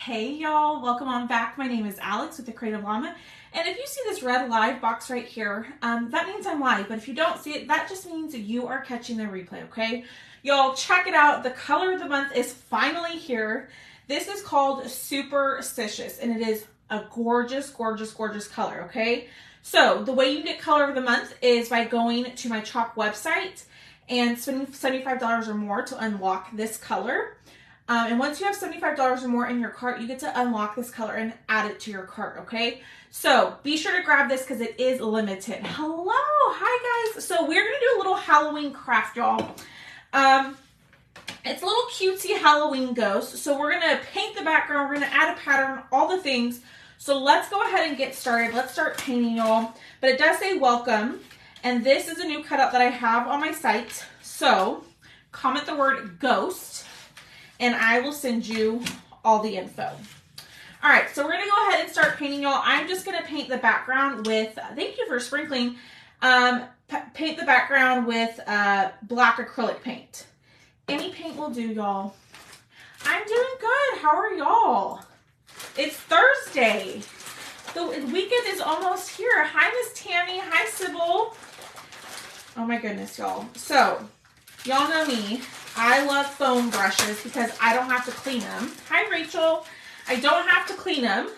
Hey y'all, welcome on back. My name is Alex with the Creative Llama. And if you see this red live box right here, that means I'm live. But if you don't see it, that just means you are catching the replay, okay? Y'all check it out. The color of the month is finally here. This is called Superstitious, and it is a gorgeous, gorgeous, gorgeous color, okay? So the way you get color of the month is by going to my chalk website and spending $75 or more to unlock this color. And once you have $75 or more in your cart, you get to unlock this color and add it to your cart, okay? So be sure to grab this because it is limited. Hello, hi guys. So we're gonna do a little Halloween craft, y'all. It's a little cutesy Halloween ghost. So we're gonna paint the background, we're gonna add a pattern, all the things. So let's go ahead and get started. Let's start painting, y'all. But it does say welcome. And this is a new cutout that I have on my site. So comment the word ghost, and I will send you all the info. All right, so we're gonna go ahead and start painting, y'all. I'm just gonna paint the background with, thank you for sprinkling, paint the background with black acrylic paint. Any paint will do, y'all. I'm doing good, how are y'all? It's Thursday. The weekend is almost here. Hi, Miss Tammy, hi, Sybil. Oh my goodness, y'all. So, y'all know me. I love foam brushes because I don't have to clean them. Hi, Rachel. I don't have to clean them.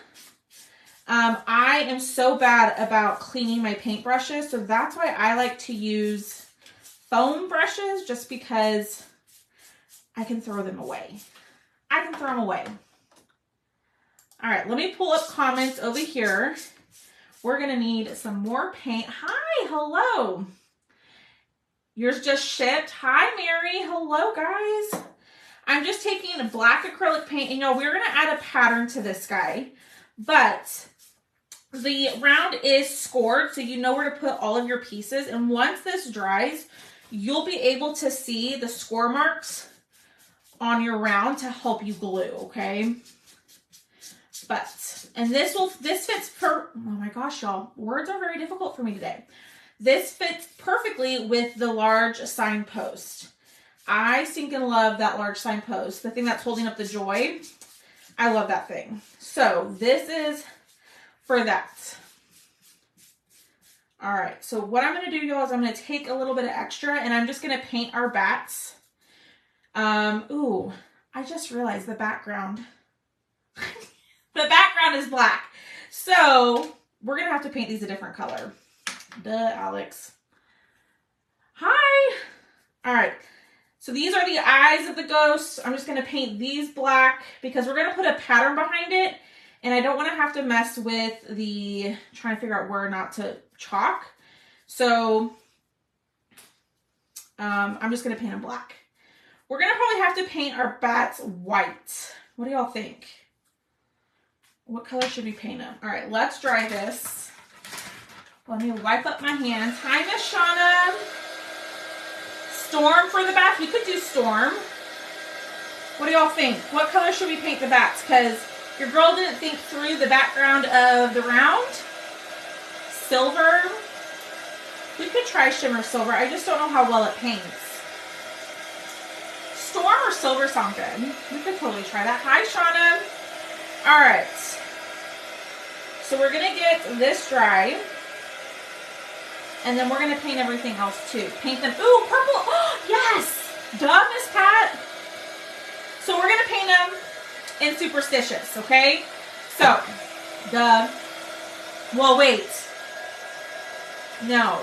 I am so bad about cleaning my paintbrushes, so that's why I like to use foam brushes, just because I can throw them away. I can throw them away. All right, let me pull up comments over here. We're gonna need some more paint. Hi, hello. Yours just shipped. Hi, Mary. Hello, guys. I'm just taking a black acrylic paint, and y'all, we're going to add a pattern to this guy. But the round is scored, so you know where to put all of your pieces. And once this dries, you'll be able to see the score marks on your round to help you glue, okay? And this fits oh my gosh, y'all. Words are very difficult for me today. This fits perfectly with the large signpost. I stinking love that large signpost. The thing that's holding up the joy. I love that thing. So this is for that. All right. So what I'm going to do, y'all, is I'm going to take a little bit of extra and I'm just going to paint our bats. Ooh, I just realized the background. The background is black. So we're going to have to paint these a different color. Duh, Alex. Hi. All right. So these are the eyes of the ghost. I'm just going to paint these black because we're going to put a pattern behind it. And I don't want to have to mess with the, trying to figure out where not to chalk. So I'm just going to paint them black. We're going to probably have to paint our bats white. What do y'all think? What color should we paint them? All right, let's dry this. Let me wipe up my hands. Hi, Miss Shauna. Storm for the bats. We could do storm. What do y'all think? What color should we paint the bats? Because your girl didn't think through the background of the round. Silver. We could try shimmer silver. I just don't know how well it paints. Storm or silver sound good. We could totally try that. Hi, Shauna. All right. So we're going to get this dry. And then we're going to paint everything else too. Paint them. Ooh, purple. Oh, yes. Duh, Miss Pat. So we're going to paint them in Superstitious, okay? So, duh. Well, wait. No.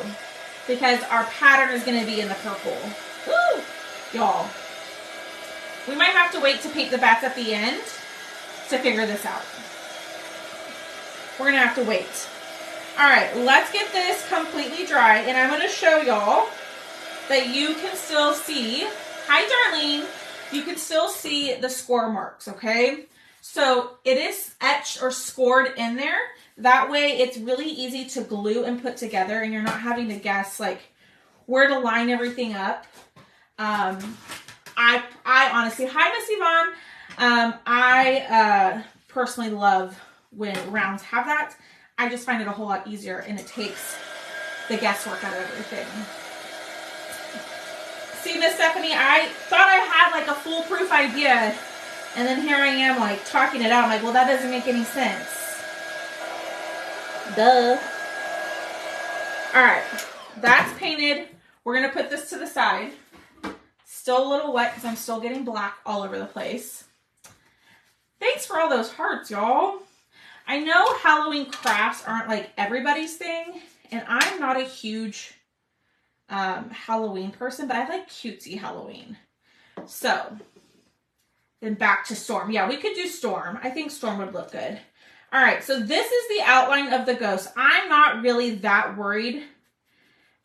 Because our pattern is going to be in the purple. Woo. Y'all. We might have to wait to paint the bats at the end to figure this out. We're going to have to wait. All right, let's get this completely dry, and I'm going to show y'all that you can still see, hi Darlene, you can still see the score marks, okay? So it is etched or scored in there. That way it's really easy to glue and put together, and you're not having to guess like where to line everything up. I honestly, hi Miss Yvonne, I personally love when rounds have that. I just find it a whole lot easier, and it takes the guesswork out of everything. See, Miss Stephanie, I thought I had like a foolproof idea, And then here I am like talking it out. I'm like, well, that doesn't make any sense. Duh. All right, that's painted. We're gonna put this to the side. Still a little wet because I'm still getting black all over the place. Thanks for all those hearts, y'all. I know Halloween crafts aren't like everybody's thing, and I'm not a huge Halloween person, but I like cutesy Halloween. So then back to Storm. Yeah, we could do Storm. I think Storm would look good. All right, so this is the outline of the ghost. I'm not really that worried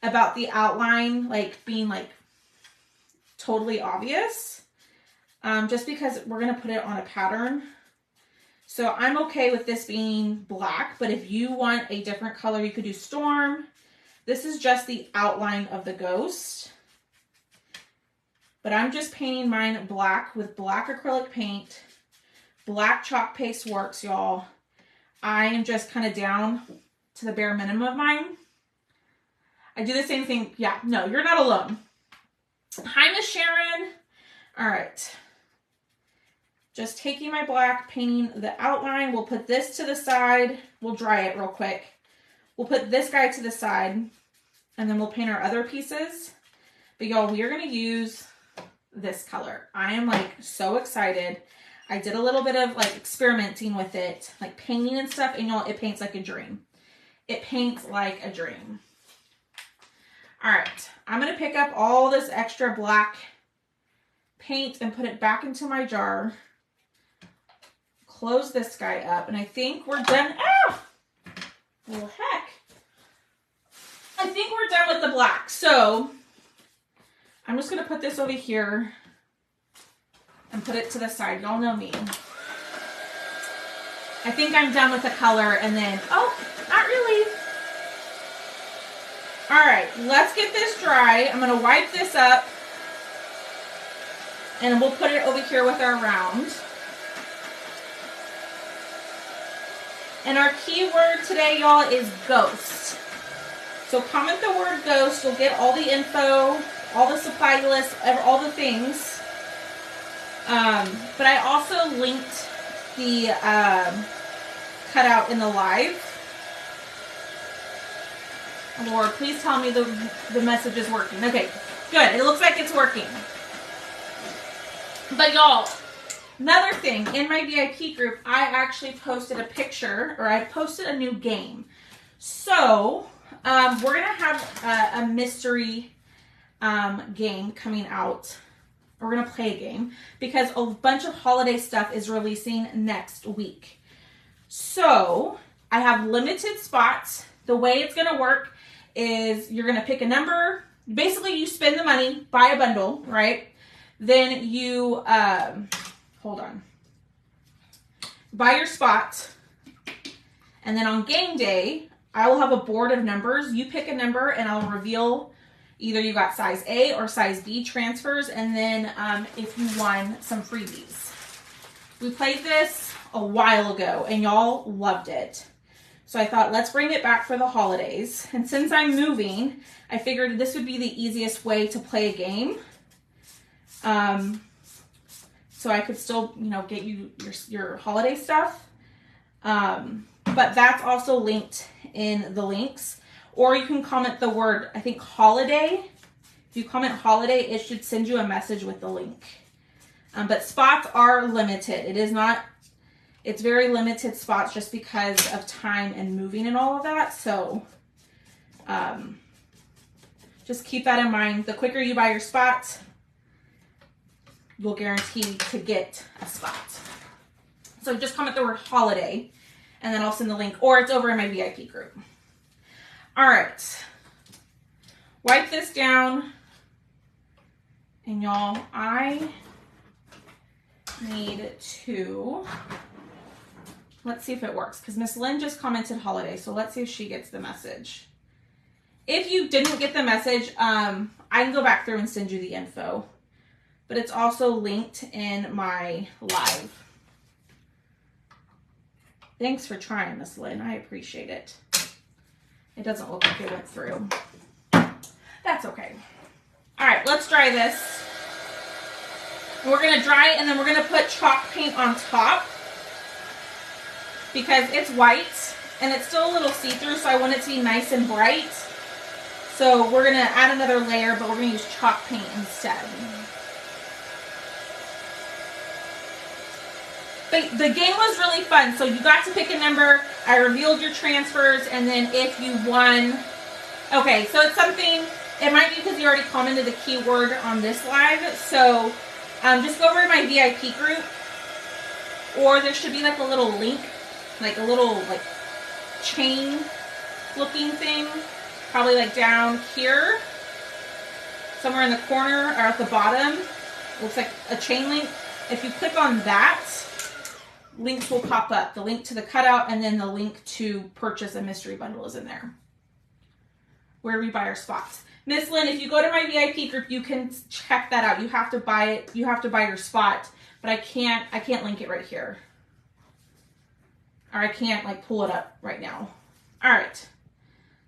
about the outline like being like totally obvious, just because we're gonna put it on a pattern. So I'm okay with this being black, but if you want a different color, you could do Storm. This is just the outline of the ghost. But I'm just painting mine black with black acrylic paint. Black chalk paste works, y'all. I am just kind of down to the bare minimum of mine. I do the same thing. Yeah, no, you're not alone. Hi, Miss Sharon. All right. Just taking my black, painting the outline. We'll put this to the side. We'll dry it real quick. We'll put this guy to the side, and then we'll paint our other pieces. But y'all, we are going to use this color. I am like so excited. I did a little bit of like experimenting with it, like painting and stuff, and y'all, it paints like a dream. It paints like a dream. All right, I'm going to pick up all this extra black paint and put it back into my jar. Close this guy up, and I think we're done. Ah! Well, heck. I think we're done with the black. So I'm just going to put this over here and put it to the side. Y'all know me. I think I'm done with the color, and then, oh, not really. All right, let's get this dry. I'm going to wipe this up, and we'll put it over here with our round. And our key word today, y'all, is ghost. So comment the word ghost. You'll get all the info, all the supply list, all the things. But I also linked the cutout in the live. Lord, please tell me the message is working. Okay, good. It looks like it's working. But y'all, another thing, in my VIP group, I actually posted a picture, or I posted a new game. So, we're going to have a mystery game coming out. We're going to play a game because a bunch of holiday stuff is releasing next week. So, I have limited spots. The way it's going to work is you're going to pick a number. Basically, you spend the money, buy a bundle, right? Then you, hold on, buy your spot. And then on game day, I will have a board of numbers. You pick a number and I'll reveal either you got size A or size B transfers. And then if you won, some freebies. We played this a while ago and y'all loved it. So I thought, let's bring it back for the holidays. And since I'm moving, I figured this would be the easiest way to play a game. So I could still, you know, get you your holiday stuff. But that's also linked in the links. Or you can comment the word, I think, holiday. If you comment holiday, it should send you a message with the link. But spots are limited. It is not... It's very limited spots just because of time and moving and all of that. So just keep that in mind. The quicker you buy your spot, you'll guarantee to get a spot. So just comment the word holiday and then I'll send the link, or it's over in my VIP group. All right. Wipe this down. And y'all, I need to... Let's see if it works, because Miss Lynn just commented holiday, so let's see if she gets the message. If you didn't get the message, I can go back through and send you the info, but it's also linked in my live. Thanks for trying, Miss Lynn. I appreciate it. It doesn't look like it went through. That's okay. All right, let's dry this. We're going to dry it, and then we're going to put chalk paint on top because it's white and it's still a little see-through, so I want it to be nice and bright. So we're going to add another layer, but we're going to use chalk paint instead. But the game was really fun. So you got to pick a number. I revealed your transfers, and then if you won, okay, so it's something, it might be because you already commented the keyword on this live. So just go over to my VIP group, or there should be like a little link, like a little like chain looking thing, probably like down here, somewhere in the corner or at the bottom. Looks like a chain link. If you click on that, links will pop up. The link to the cutout and then the link to purchase a mystery bundle is in there, where we buy our spots. Miss Lynn, if you go to my VIP group, you can check that out. You have to buy it. You have to buy your spot, but I can't link it right here. Or I can't like pull it up right now. All right.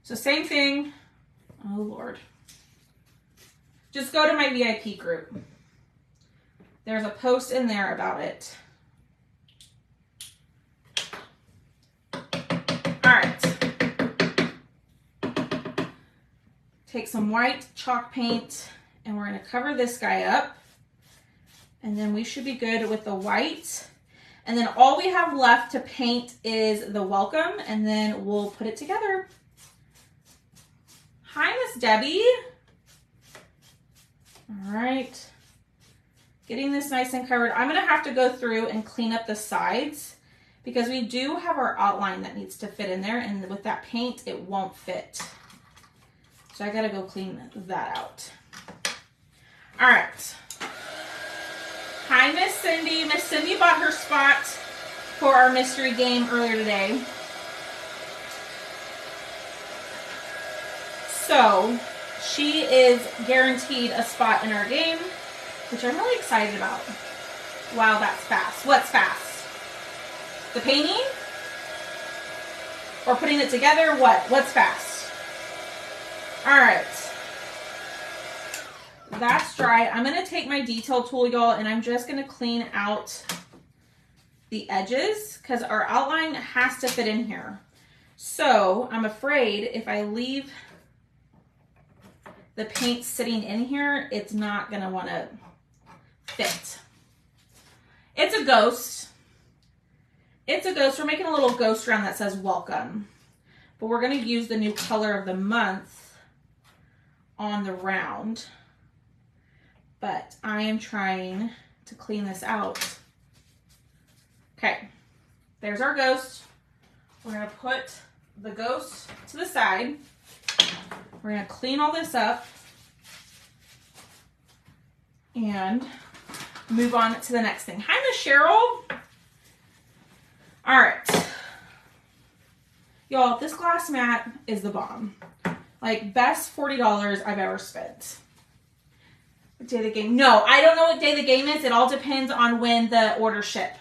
So same thing. Oh Lord. Just go to my VIP group. There's a post in there about it. All right. Take some white chalk paint and we're going to cover this guy up. And then we should be good with the white. And then all we have left to paint is the welcome, and then we'll put it together. Hi, Miss Debbie. All right. Getting this nice and covered. I'm going to have to go through and clean up the sides because we do have our outline that needs to fit in there, and with that paint, it won't fit. So I got to go clean that out. All right. Hi, Miss Cindy. Miss Cindy bought her spot for our mystery game earlier today. So she is guaranteed a spot in our game, which I'm really excited about. Wow, that's fast. What's fast? The painting? Or putting it together? What? What's fast? All right. That's dry. I'm going to take my detail tool, y'all, and I'm just going to clean out the edges because our outline has to fit in here. So I'm afraid if I leave the paint sitting in here, it's not going to want to fit. It's a ghost. It's a ghost. We're making a little ghost round that says welcome, but we're going to use the new color of the month on the round. But I am trying to clean this out. Okay, there's our ghost. We're gonna put the ghost to the side. We're gonna clean all this up and move on to the next thing. Hi, Miss Cheryl. All right. Y'all, this glass mat is the bomb. Like, best $40 I've ever spent. What day of the game? No, I don't know what day the game is. It all depends on when the orders ship.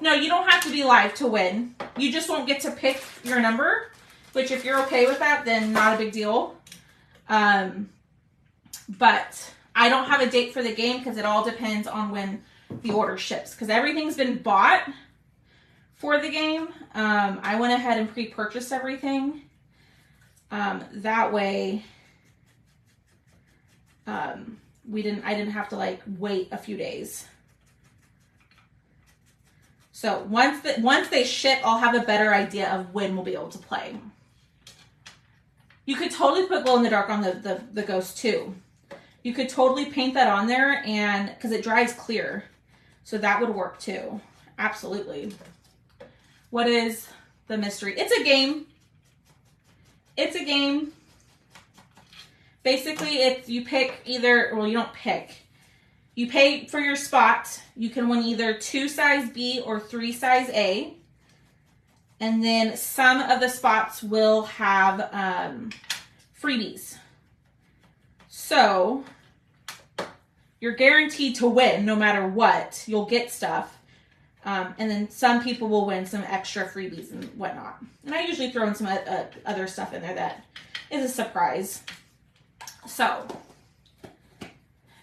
No, you don't have to be live to win. You just won't get to pick your number, which if you're okay with that, then not a big deal. But I don't have a date for the game because it all depends on when the order ships. Because everything's been bought for the game. I went ahead and pre-purchased everything. That way... I didn't have to like wait a few days. So once they ship, I'll have a better idea of when we'll be able to play. You could totally put glow in the dark on the ghost too. You could totally paint that on there, and because it dries clear, so that would work too. Absolutely. What is the mystery? It's a game. It's a game. Basically, it's you pick either, well, you don't pick. You pay for your spot. You can win either 2 size B or 3 size A. And then some of the spots will have freebies. So you're guaranteed to win no matter what. You'll get stuff. And then some people will win some extra freebies and whatnot. And I usually throw in some other stuff in there that is a surprise. So,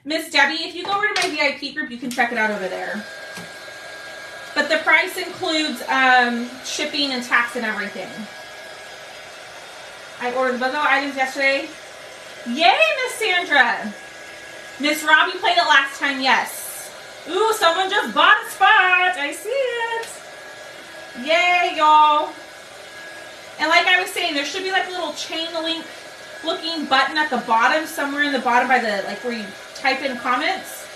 Miss Debbie, if you go over to my VIP group, you can check it out over there. But the price includes shipping and tax and everything. I ordered the bundle items yesterday. Yay, Miss Sandra. Miss Robbie played it last time, yes. Ooh, someone just bought a spot. I see it. Yay, y'all. And like I was saying, there should be like a little chain link looking button at the bottom, somewhere in the bottom by the, like where you type in comments.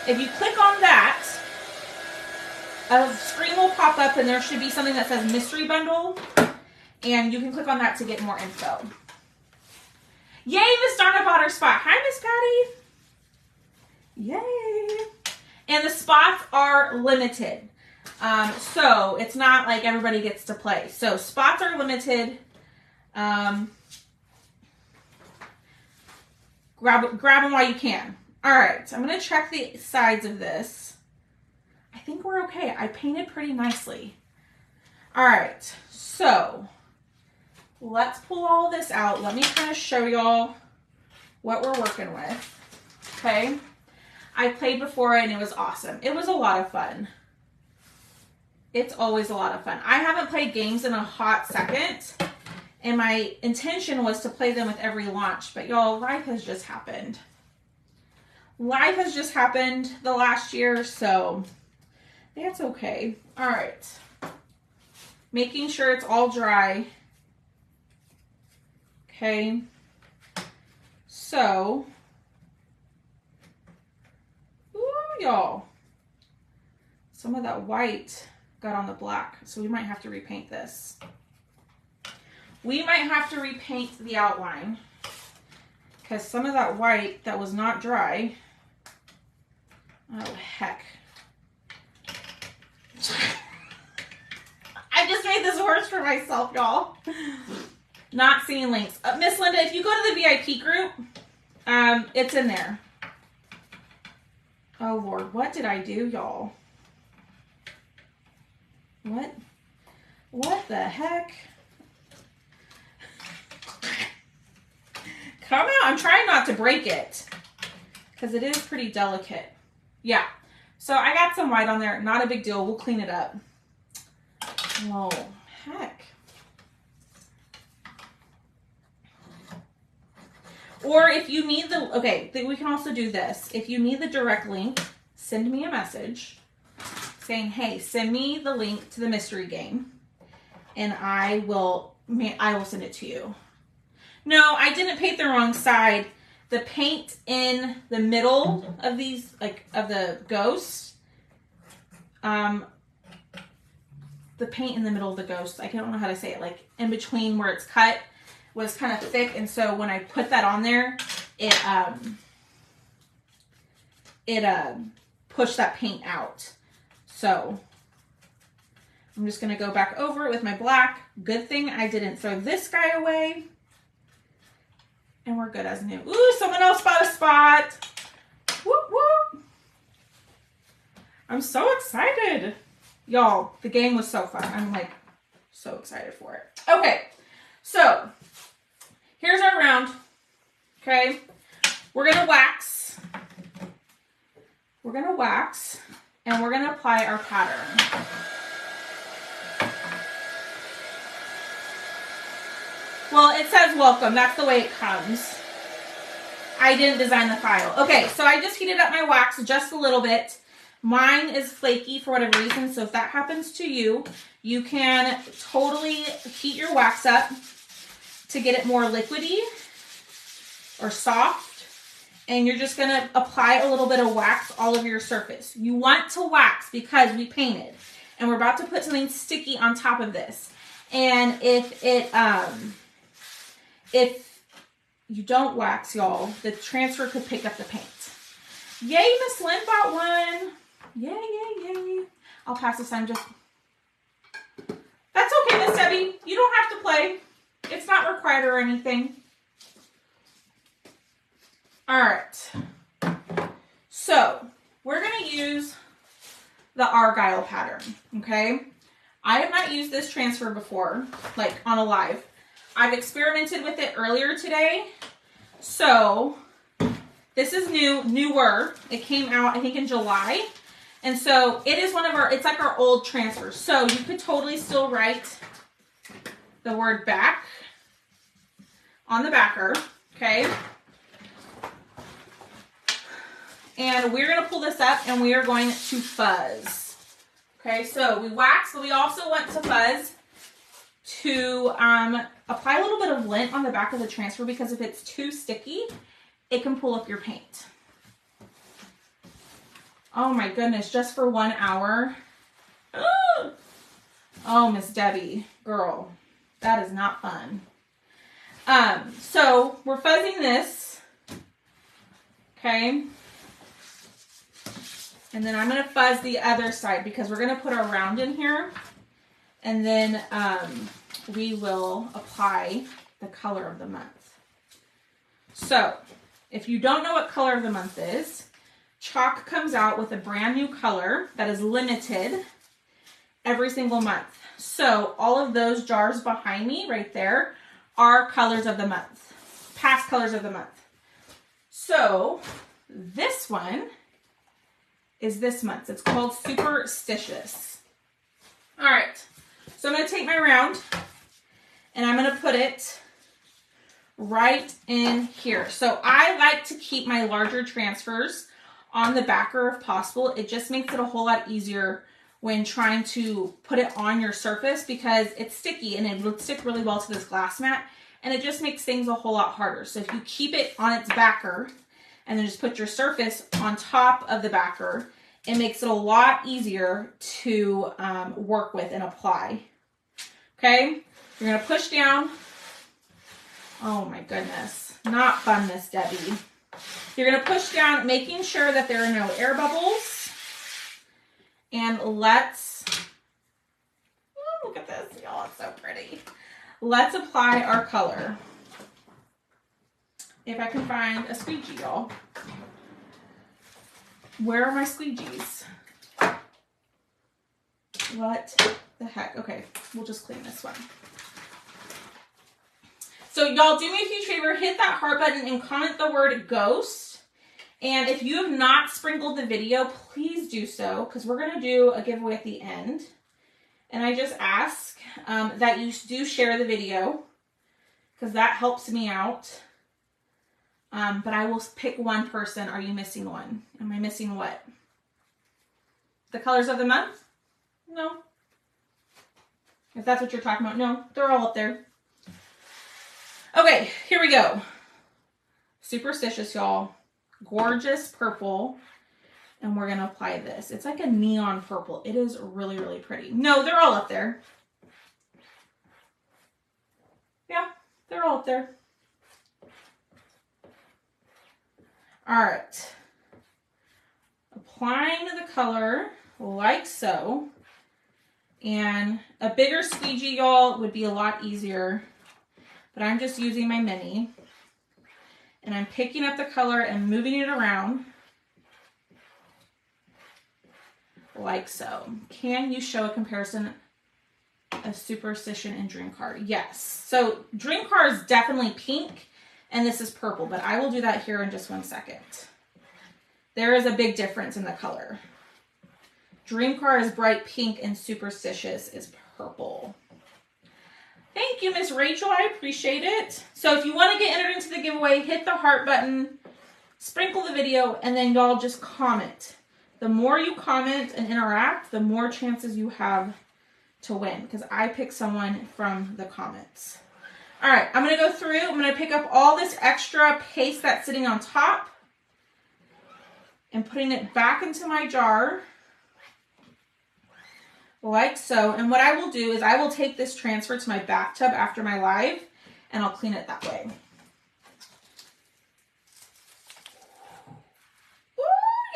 If you click on that, a screen will pop up and there should be something that says mystery bundle. And you can click on that to get more info. Yay, Miss Donna bought her spot. Hi, Miss Patty. Yay. And the spots are limited. So it's not like everybody gets to play. So spots are limited. Grab them while you can. All right, I'm going to check the sides of this. I think we're okay. I painted pretty nicely. All right, so let's pull all this out. Let me kind of show y'all what we're working with. Okay. I played before and it was awesome. It was a lot of fun. It's always a lot of fun. I haven't played games in a hot second, and my intention was to play them with every launch, but y'all, life has just happened. Life has just happened the last year, so that's okay. All right. Making sure it's all dry. Okay. So, ooh, y'all, some of that white got on the black, so we might have to repaint this. We might have to repaint the outline because some of that white that was not dry. Oh, heck. I just made this worse for myself, y'all. Not seeing links. Miss Linda, if you go to the VIP group, it's in there. Oh, Lord. What did I do, y'all? What the heck? Come out. I'm trying not to break it because it is pretty delicate. Yeah. So I got some white on there. Not a big deal. We'll clean it up. Oh, heck. Or if you need the, okay, we can also do this. If you need the direct link, send me a message saying, hey, send me the link to the mystery game and I will send it to you. No, I didn't paint the wrong side. The paint in the middle of these, like of the ghosts, the paint in the middle of the ghost, I don't know how to say it, like in between where it's cut was kind of thick, and so when I put that on there, it pushed that paint out. So I'm just gonna go back over it with my black. Good thing I didn't throw this guy away. And we're good as new. Ooh, someone else bought a spot. Whoop, whoop. I'm so excited. Y'all, the game was so fun. I'm like so excited for it. Okay, so here's our round. Okay, we're gonna wax. We're gonna wax and we're gonna apply our pattern. Well, it says welcome. That's the way it comes. I didn't design the file. Okay, so I just heated up my wax just a little bit. Mine is flaky for whatever reason, so if that happens to you, you can totally heat your wax up to get it more liquidy or soft. And you're just going to apply a little bit of wax all over your surface. You want to wax because we painted. And we're about to put something sticky on top of this. And if you don't wax, y'all, the transfer could pick up the paint. Yay, Miss Lynn bought one. Yay, yay, yay. I'll pass this time just... That's okay, Miss Debbie. You don't have to play. It's not required or anything. All right. So, we're going to use the Argyle pattern, okay? I have not used this transfer before, like on a live. I've experimented with it earlier today. So, This is newer. It came out, I think, in July. And so it is one of our, it's like our old transfers. So you could totally still write the word back on the backer, okay? And we're gonna pull this up and we are going to fuzz. Okay, so we wax, but we also want to fuzz to apply a little bit of lint on the back of the transfer, because if it's too sticky, it can pull up your paint. Oh my goodness, just for 1 hour. Oh, Miss Debbie, girl, that is not fun. So we're fuzzing this, okay? And then I'm gonna fuzz the other side because we're gonna put our round in here, and then we will apply the color of the month. So if you don't know what color of the month is, chalk comes out with a brand new color that is limited every single month. So all of those jars behind me right there are colors of the month, past colors of the month. So this one is this month. It's called Superstitious. All right, so I'm gonna take my round and I'm gonna put it right in here. So I like to keep my larger transfers on the backer if possible. It just makes it a whole lot easier when trying to put it on your surface, because it's sticky and it would stick really well to this glass mat, and it just makes things a whole lot harder. So if you keep it on its backer and then just put your surface on top of the backer, it makes it a lot easier to work with and apply. Okay, you're gonna push down. Oh my goodness, not fun, Miss Debbie. You're gonna push down, making sure that there are no air bubbles. And let's, oh, look at this, y'all, it's so pretty. Let's apply our color. If I can find a squeegee, y'all. Where are my squeegees? What the heck? Okay, we'll just clean this one. So y'all, do me a huge favor, hit that heart button and comment the word ghost. And if you have not sprinkled the video, please do so, because we're going to do a giveaway at the end. And I just ask that you do share the video, because that helps me out. But I will pick one person. Are you missing one? Am I missing what? The colors of the month? No. If that's what you're talking about, no. They're all up there. Okay, here we go. Superstitious, y'all. Gorgeous purple. And we're going to apply this. It's like a neon purple. It is really, really pretty. No, they're all up there. Yeah, they're all up there. All right. Applying the color like so. And a bigger squeegee, y'all, would be a lot easier. But I'm just using my mini. And I'm picking up the color and moving it around. Like so. Can you show a comparison of Superstition and Dream Car? Yes. So Dream Car is definitely pink and this is purple, but I will do that here in just 1 second. There is a big difference in the color. Dream Car is bright pink and Superstitious is purple. Thank you, Miss Rachel. I appreciate it. So if you want to get entered into the giveaway, hit the heart button, sprinkle the video, and then y'all just comment. The more you comment and interact, the more chances you have to win, because I pick someone from the comments. All right, I'm going to go through. I'm going to pick up all this extra paste that's sitting on top and putting it back into my jar like so. And what I will do is I will take this transfer to my bathtub after my live and I'll clean it that way.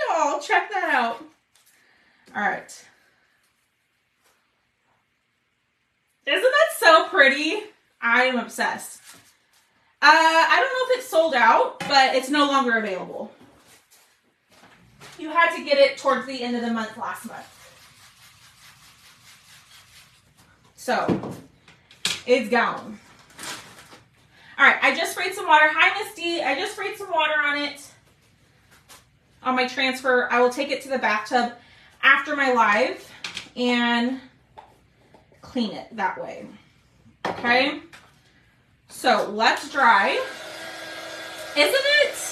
Y'all, check that out. All right. Isn't that so pretty? I am obsessed. I don't know if it's sold out, but it's no longer available. You had to get it towards the end of the month last month. So, it's gone. All right, I just sprayed some water. Hi, Miss D. I just sprayed some water on it. on my transfer. I will take it to the bathtub after my live and clean it that way. Okay, so let's dry. Isn't it?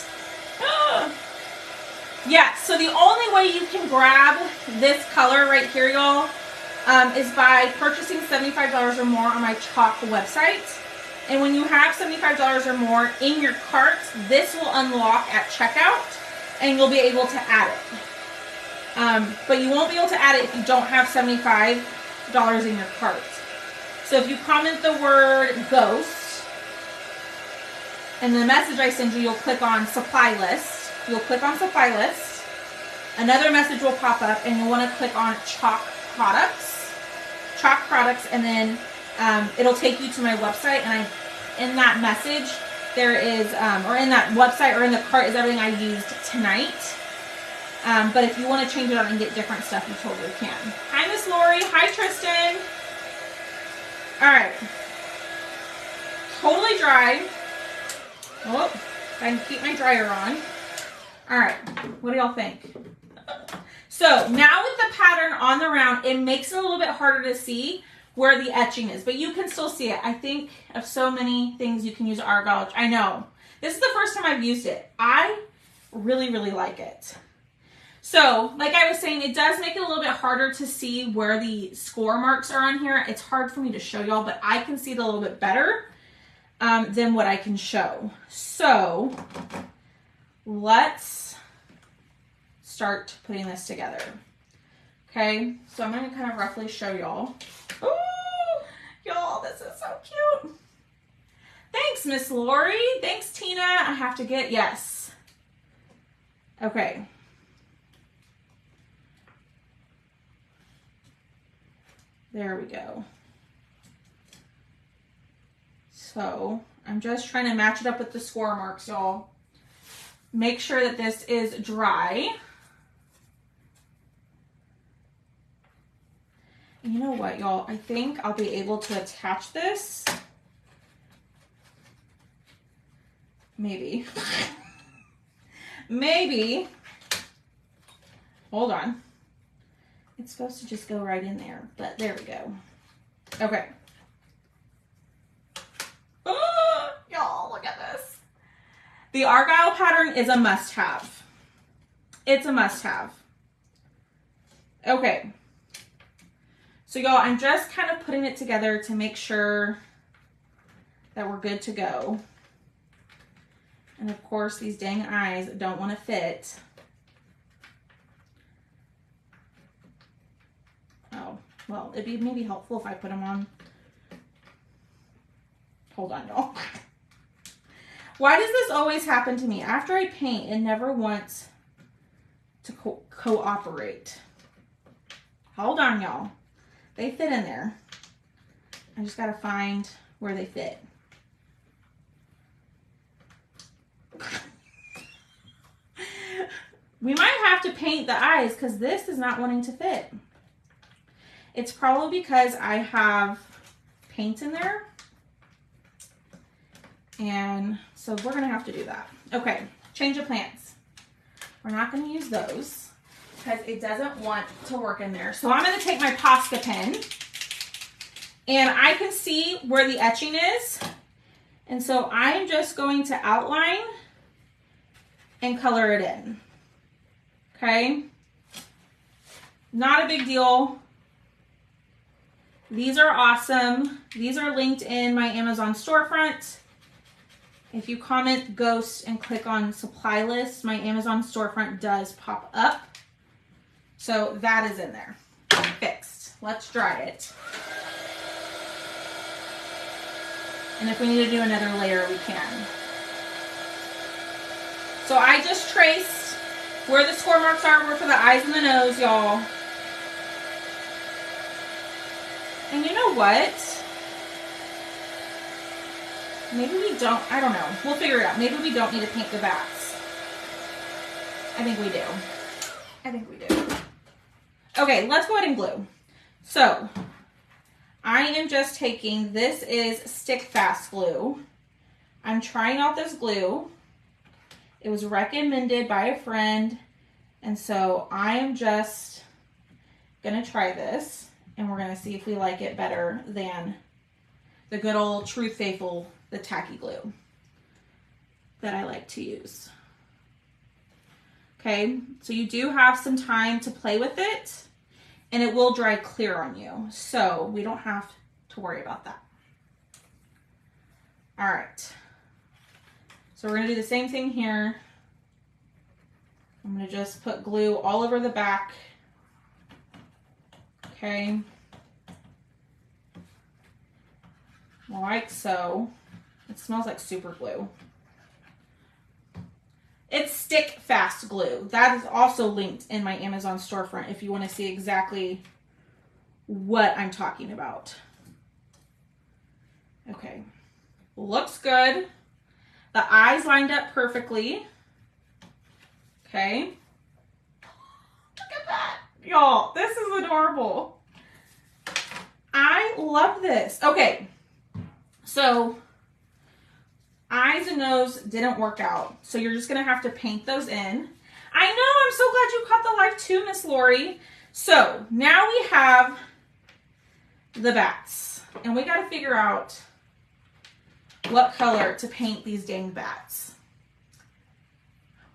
Yeah, so the only way you can grab this color right here, y'all, is by purchasing $75 or more on my Chalk website. And when you have $75 or more in your cart, this will unlock at checkout and you'll be able to add it. But you won't be able to add it if you don't have $75 in your cart. So if you comment the word ghost and the message I send you, you'll click on supply list. You'll click on supply list. Another message will pop up and you'll want to click on Chalk products. Chalk products, and then it'll take you to my website, and in that message there is, or in that website or in the cart is everything I used tonight. But if you want to change it out and get different stuff, you totally can. Hi, Miss Lori. Hi, Tristan. All right. Totally dry. Oh, I can keep my dryer on. All right. What do y'all think? So now with the pattern on the round, it makes it a little bit harder to see where the etching is, but you can still see it. I think of so many things you can use Argyle. I know. This is the first time I've used it. I really, really like it. So, like I was saying, it does make it a little bit harder to see where the score marks are on here. It's hard for me to show y'all, but I can see it a little bit better than what I can show. So, let's start putting this together. Okay, so I'm going to kind of roughly show y'all. Oh, y'all, this is so cute. Thanks, Miss Lori. Thanks, Tina. I have to get, yes. Okay. There we go. So I'm just trying to match it up with the score marks, y'all. Make sure that this is dry. And you know what, y'all? I think I'll be able to attach this. Maybe. Maybe. Hold on. It's supposed to just go right in there, but there we go. Okay. Oh, y'all, look at this. The Argyle pattern is a must-have. It's a must-have. Okay. So, y'all, I'm just kind of putting it together to make sure that we're good to go. And, of course, these dang eyes don't want to fit. Oh, well, it'd be maybe helpful if I put them on. Hold on, y'all. Why does this always happen to me? After I paint, it never wants to cooperate. Hold on, y'all. They fit in there. I just got to find where they fit. We might have to paint the eyes because this is not wanting to fit. It's probably because I have paint in there. And so we're going to have to do that. Okay, change of plans. We're not going to use those because it doesn't want to work in there. So I'm going to take my Posca pen and I can see where the etching is. And so I'm just going to outline and color it in. Okay? Not a big deal. These are awesome. These are linked in my Amazon storefront. If you comment ghost and click on supply list, my Amazon storefront does pop up. So that is in there. Fixed. Let's dry it. And if we need to do another layer, we can. So I just traced where the score marks are, were for the eyes and the nose, y'all. And you know what? Maybe we don't, I don't know. We'll figure it out. Maybe we don't need to paint the bats. I think we do. I think we do. Okay, let's go ahead and glue. So, I am just taking, this is Stick Fast glue. I'm trying out this glue. It was recommended by a friend And so I am just gonna try this, and we're gonna see if we like it better than the good old True Faithful, the tacky glue that I like to use. Okay, so you do have some time to play with it, and it will dry clear on you, so we don't have to worry about that. All right, so we're gonna do the same thing here. I'm gonna just put glue all over the back. Okay, like so. It smells like super glue. It's stick fast glue. That is also linked in my Amazon storefront if you want to see exactly what I'm talking about. Okay, looks good. The eyes lined up perfectly. Okay. Look at that. Y'all, this is adorable. I love this. Okay, so eyes and nose didn't work out, so you're just gonna have to paint those in. I know, I'm so glad you caught the live too, Miss Lori. So now we have the bats, and we gotta figure out what color to paint these dang bats.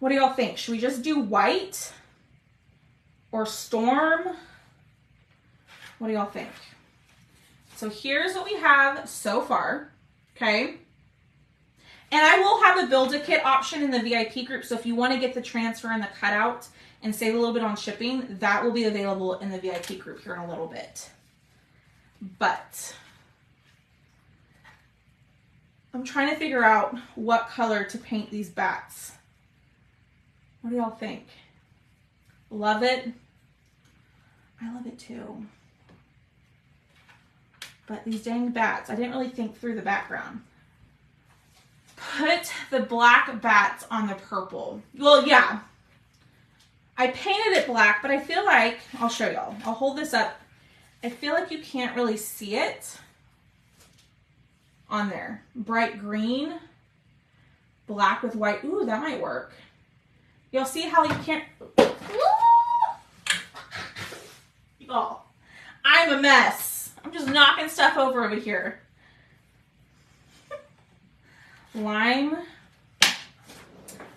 What do y'all think? Should we just do white or storm? What do y'all think? So here's what we have so far, okay? And I will have a Build-A-Kit option in the VIP group, so if you want to get the transfer and the cutout and save a little bit on shipping, that will be available in the VIP group here in a little bit. But I'm trying to figure out what color to paint these bats. What do y'all think? Love it? I love it too. But these dang bats, I didn't really think through the background. Put the black bats on the purple. Well, yeah. I painted it black, but I feel like, I'll show y'all. I'll hold this up. I feel like you can't really see it on there. Bright green, black with white. Ooh, that might work. You'll see how you can't. Y'all, I'm a mess. I'm just knocking stuff over here. Lime.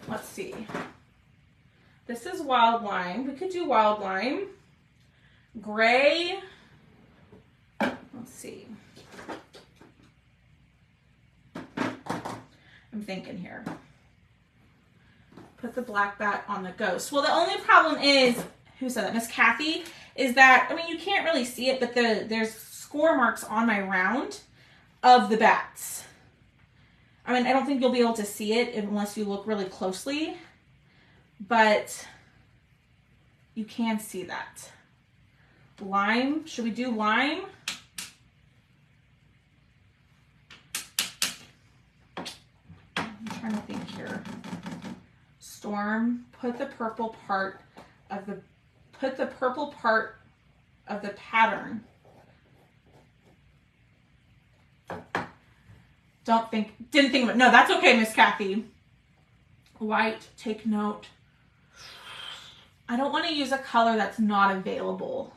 Let's see. This is wild lime. We could do wild lime. Gray. Let's see. I'm thinking here. Put the black bat on the ghost. Well, the only problem is, who said that? Miss Kathy, is that, I mean, you can't really see it, but there's score marks on my round of the bats. I mean, I don't think you'll be able to see it unless you look really closely, but you can see that. Lime, should we do lime? I'm trying to think here. Storm, put the purple part of the pattern. Didn't think of it. No, that's okay, Miss Kathy. White, take note. I don't want to use a color that's not available.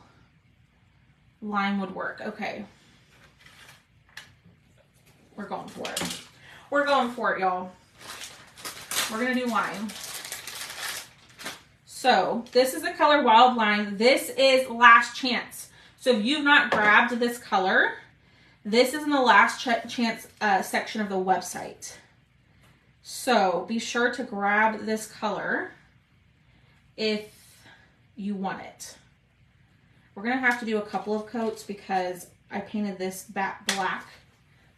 Lime would work. Okay. We're going for it. We're going for it, y'all. We're going to do lime. So this is the color Wild Lime. This is Last Chance. So if you've not grabbed this color, this is in the Last Chance section of the website. So be sure to grab this color if you want it. We're going to have to do a couple of coats because I painted this bat black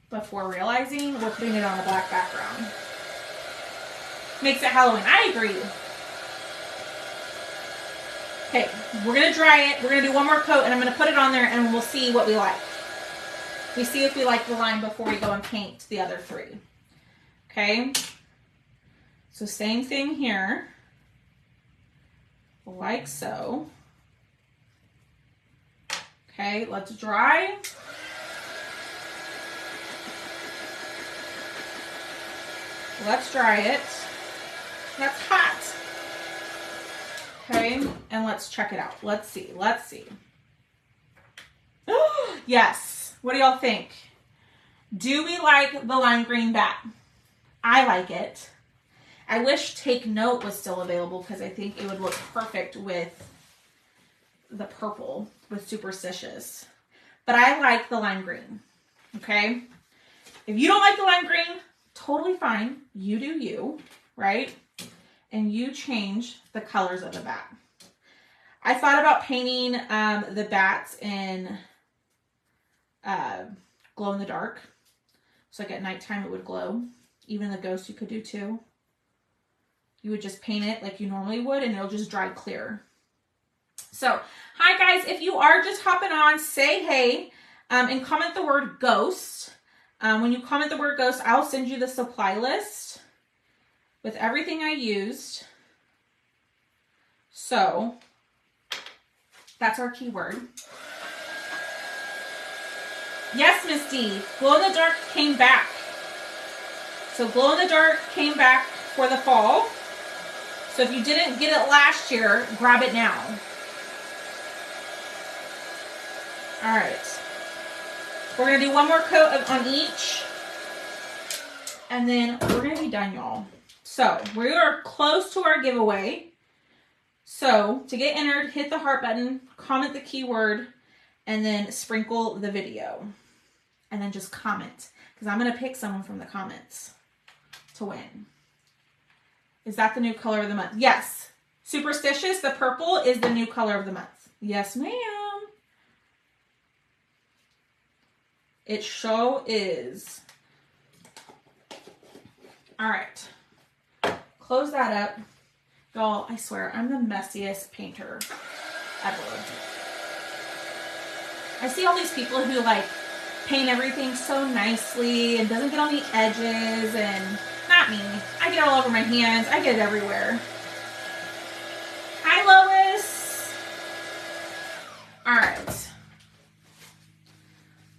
before realizing we're putting it on a black background. Makes it Halloween. I agree. Okay, we're going to dry it. We're going to do one more coat and I'm going to put it on there and we'll see what we like. We see if we like the lime before we go and paint the other three. Okay, so same thing here, like so. Okay, let's dry. Let's dry it. That's hot. Okay, and let's check it out. Let's see. Yes. What do y'all think? Do we like the lime green bat? I like it. I wish Take Note was still available because I think it would look perfect with the purple with Superstitious. But I like the lime green. Okay? If you don't like the lime green, totally fine. You do you, right? And you change the colors of the bat. I thought about painting the bats in glow in the dark. So like at nighttime it would glow. Even the ghost you could do too. You would just paint it like you normally would and it'll just dry clear. So, hi guys. If you are just hopping on, say hey and comment the word ghost. When you comment the word ghost, I'll send you the supply list with everything I used. So, that's our keyword. Yes, Miss D, glow in the dark came back. So glow in the dark came back for the fall. So if you didn't get it last year, grab it now. All right. We're going to do one more coat on each. And then we're going to be done, y'all. So we are close to our giveaway. So to get entered, hit the heart button, comment the keyword, and then sprinkle the video. And then just comment. Because I'm going to pick someone from the comments to win. Is that the new color of the month? Yes. Superstitious, the purple, is the new color of the month. Yes, ma'am. It sure is. All right. Close that up. Y'all, I swear, I'm the messiest painter ever. I see all these people who like paint everything so nicely and doesn't get on the edges, and not me. I get it all over my hands. I get it everywhere. Hi, Lois. All right.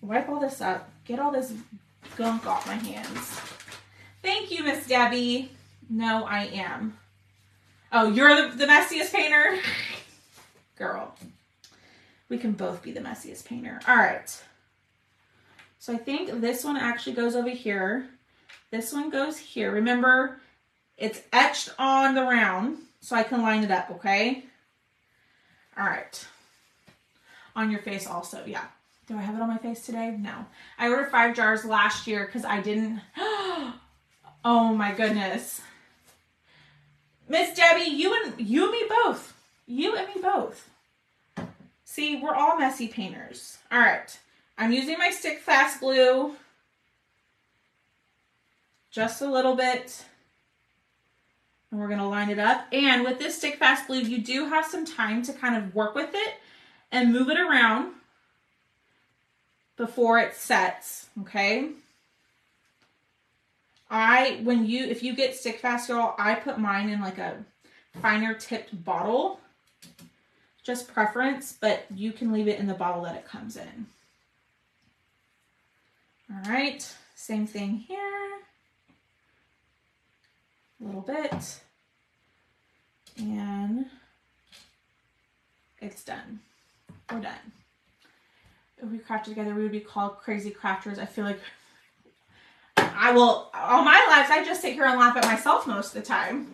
Wipe all this up. Get all this gunk off my hands. Thank you, Miss Debbie. No, I am. Oh, you're the messiest painter? Girl. We can both be the messiest painter. All right. So I think this one actually goes over here. This one goes here. Remember, it's etched on the round, so I can line it up, okay? All right. On your face also, yeah. Do I have it on my face today? No. I ordered 5 jars last year because I didn't. Oh my goodness. Miss Debbie, you and me both. You and me both. See, we're all messy painters. All right. I'm using my stick fast glue. Just a little bit. And we're going to line it up. And with this stick fast glue, you do have some time to kind of work with it and move it around before it sets, okay? If you get stick fast, y'all, I put mine in like a finer tipped bottle. Just preference, but you can leave it in the bottle that it comes in. All right, same thing here. A little bit. And it's done. We're done. If we crafted together, we would be called crazy crafters. I feel like I will, all my lives, I just sit here and laugh at myself most of the time.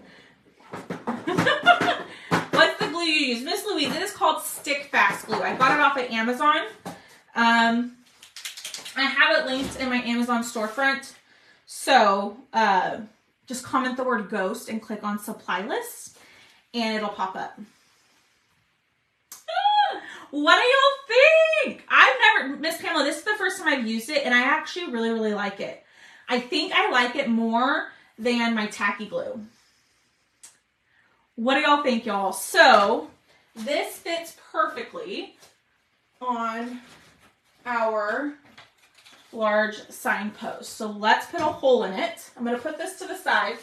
What's the glue you use? Miss Louise, it is called Stick Fast Glue. I got it off of Amazon. I have it linked in my Amazon storefront. So just comment the word ghost and click on supply list and it'll pop up. What do y'all think? Miss Pamela, this is the first time I've used it and I actually really, really like it. I think I like it more than my tacky glue. What do y'all think, y'all? So this fits perfectly on our large signpost. So let's put a hole in it. I'm going to put this to the side.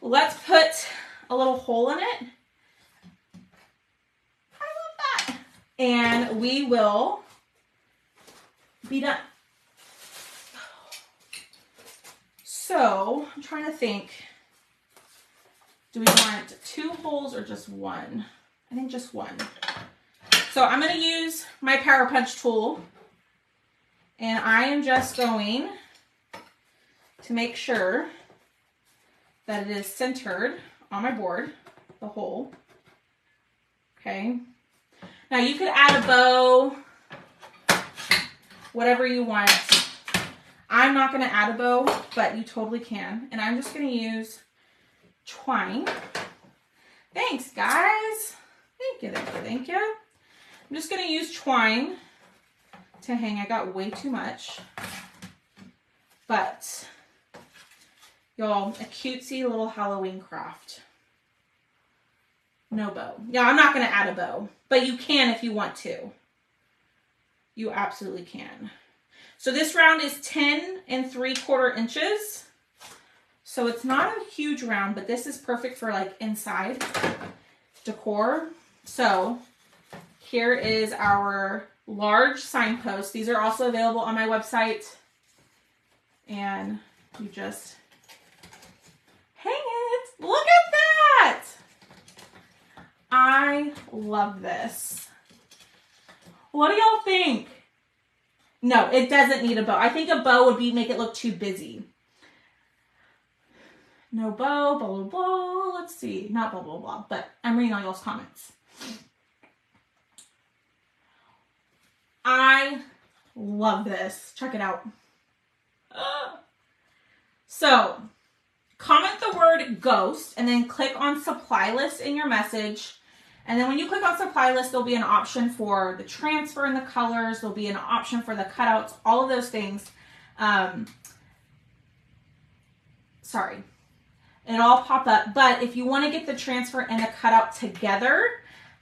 Let's put a little hole in it. I love that. And we will be done. So I'm trying to think. Do we want 2 holes or just 1? I think just 1. So I'm going to use my Power Punch tool, and I am just going to make sure that it is centered on my board, the hole. Okay. Now you could add a bow, whatever you want. I'm not going to add a bow, but you totally can. And I'm just going to use twine. Thanks, guys. Thank you, thank you, thank you. I'm just going to use twine to hang. I got way too much. But, y'all, a cutesy little Halloween craft. No bow. Yeah, I'm not going to add a bow, but you can if you want to. You absolutely can. So this round is 10 3/4 inches. So it's not a huge round, but this is perfect for like inside decor. So here is our large signpost. These are also available on my website. And you just hang it. Look at that. I love this. What do y'all think? No, it doesn't need a bow. I think a bow would make it look too busy. No bow, blah, blah, blah. Let's see. Not blah, blah, blah, but I'm reading all y'all's comments. I love this. Check it out. So, comment the word ghost and then click on supply list in your message. And then when you click on supply list, there'll be an option for the transfer and the colors. There'll be an option for the cutouts, all of those things. Sorry. It'll all pop up. But if you want to get the transfer and the cutout together,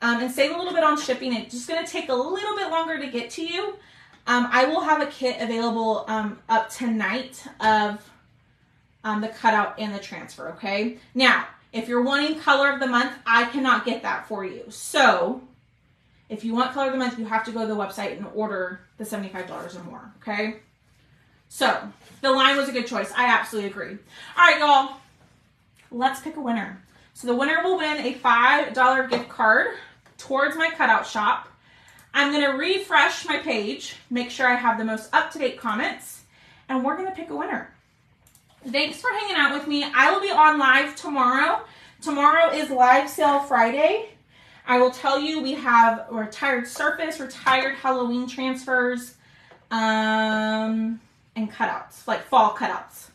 and save a little bit on shipping, it's just going to take a little bit longer to get to you. I will have a kit available up tonight of the cutout and the transfer, okay? Now, if you're wanting color of the month, I cannot get that for you. So, if you want color of the month, you have to go to the website and order the $75 or more, okay? So, the line was a good choice. I absolutely agree. All right, y'all. Let's pick a winner. So, the winner will win a $5 gift card towards my cutout shop. I'm going to refresh my page, make sure I have the most up-to-date comments, and we're going to pick a winner. Thanks for hanging out with me. I will be on live tomorrow. Tomorrow is Live Sale Friday. I will tell you we have retired surface, retired Halloween transfers, and cutouts, like fall cutouts.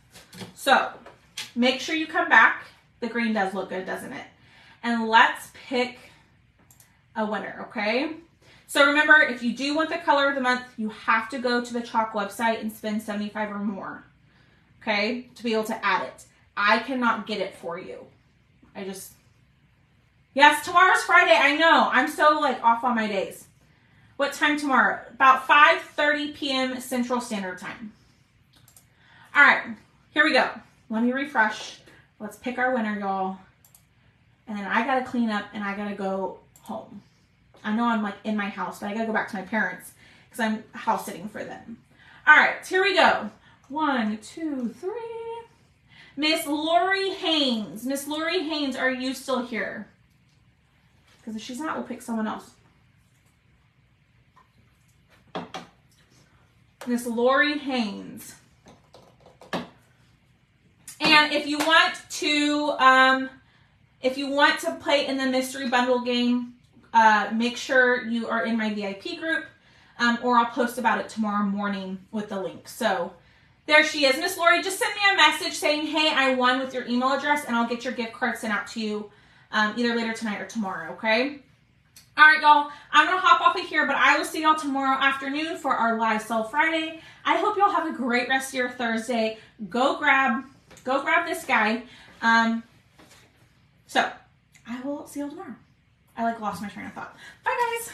So make sure you come back. The green does look good, doesn't it? And let's pick a winner, okay? So remember, if you do want the color of the month, you have to go to the Chalk website and spend $75 or more, okay, to be able to add it. I cannot get it for you. Yes, tomorrow's Friday, I know. I'm so like off on my days. What time tomorrow? About 5:30 p.m. Central Standard Time. All right, here we go. Let me refresh. Let's pick our winner, y'all. And then I gotta clean up and I gotta go home. I know I'm like in my house, but I gotta go back to my parents because I'm house sitting for them. All right, here we go. 1, 2, 3. Miss Lori Haynes. Miss Lori Haynes, are you still here? Because if she's not, we'll pick someone else. Miss Lori Haynes. And if you want to play in the mystery bundle game, make sure you are in my VIP group, or I'll post about it tomorrow morning with the link. So there she is. Miss Lori, just send me a message saying, hey, I won with your email address, and I'll get your gift card sent out to you either later tonight or tomorrow, okay? All right, y'all. I'm going to hop off of here, but I will see y'all tomorrow afternoon for our Live Sale Friday. I hope y'all have a great rest of your Thursday. Go grab this guy. So I will see y'all tomorrow. I lost my train of thought. Bye, guys.